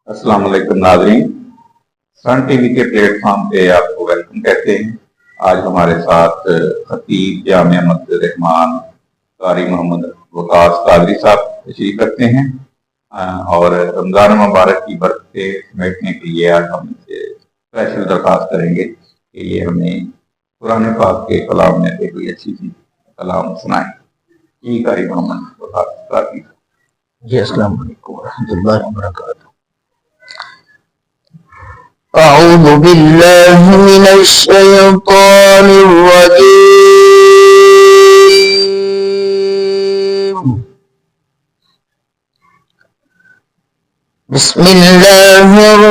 अस्सलाम वालेकुम नाज़रीन, सन टीवी के प्लेटफॉर्म पे आपको वेलकम कहते हैं। आज हमारे साथ खतीब जामिया मस्जिद रहमान कारी मोहम्मद वकास कादरी साहब तशरीफ रखते हैं और रमज़ान मुबारक की बरकतें समेटने के लिए आज हम इनसे स्पेशल दरख्वास्त करेंगे कि ये हमें कुरान पाक के कलाम में से कोई अच्छी सी कलाम सुनाएं। जी कारी मोहम्मद वकास कादरी। जी अस्सलाम वालेकुम वरहमतुल्लाहि वबरकातुहू। अऊज़ु बिल्लाहि मिनश शैतानिर रजीम। बिस्मिल्लाहिर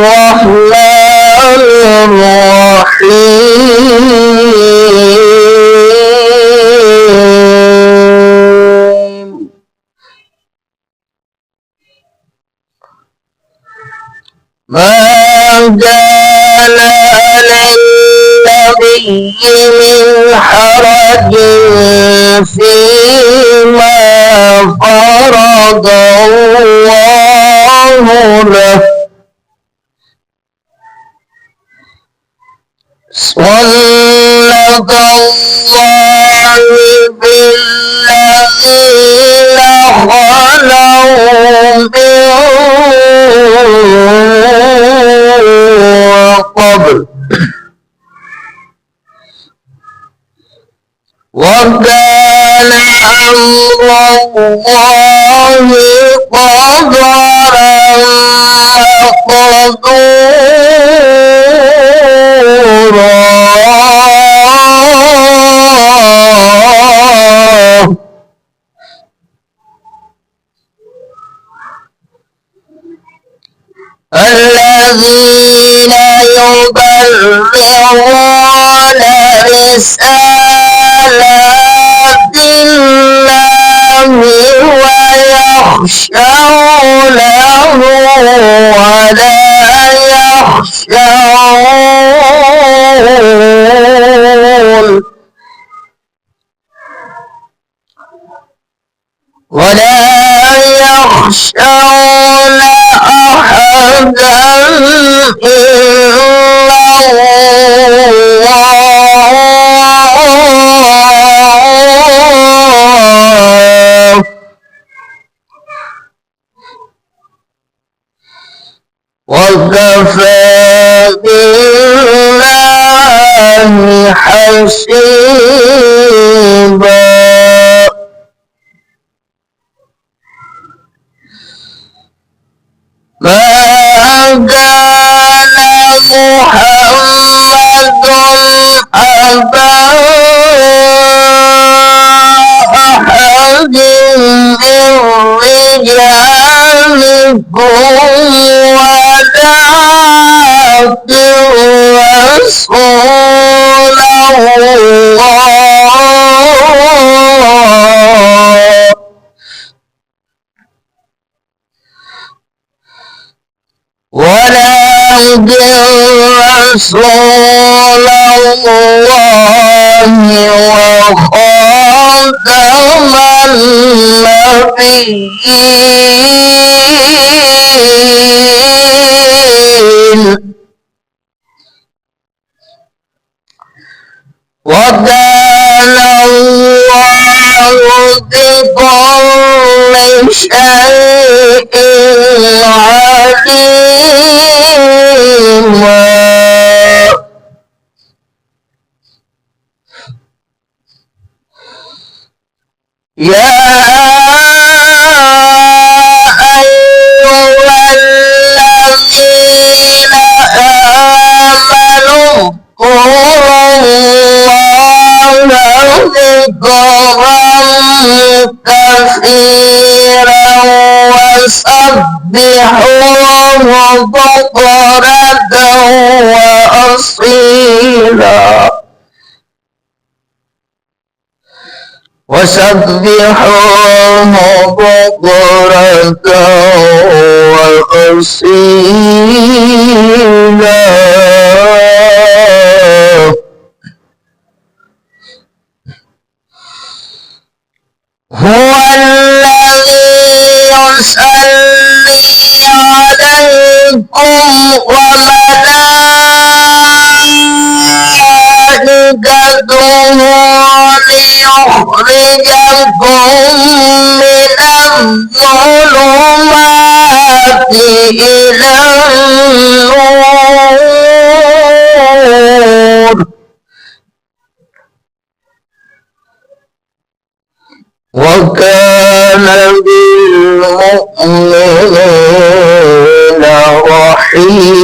रहमानिर रहीम। मा كان على النبي من حرج فيما فرض الله له صلى الله بالذين خلوا قبل وكان أمر الله قدرا مقدورا الذين يبلغون رسالات الله ويخشونه ولا يخشون أحدا إلا الله وكفى بالله حسيبا. ما كان محمد أبا أحد من رجالكم ولكن رسول الله وخاتم النبيين وكان الله بكل شيء عليما. يا أيها الذين آمنوا اذكروا الله ذكرا كثيرا وسبحوه بكرة وأصيلا وسبحوه بكرة وأصيلا. هو الذي يصلي عليكم وملائكته ليخرجكم من الظلمات إلى النور وكان بالمؤمنين رحيما.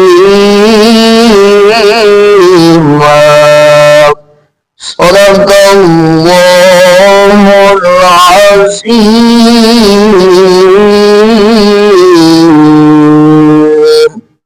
صدق الله العظيم.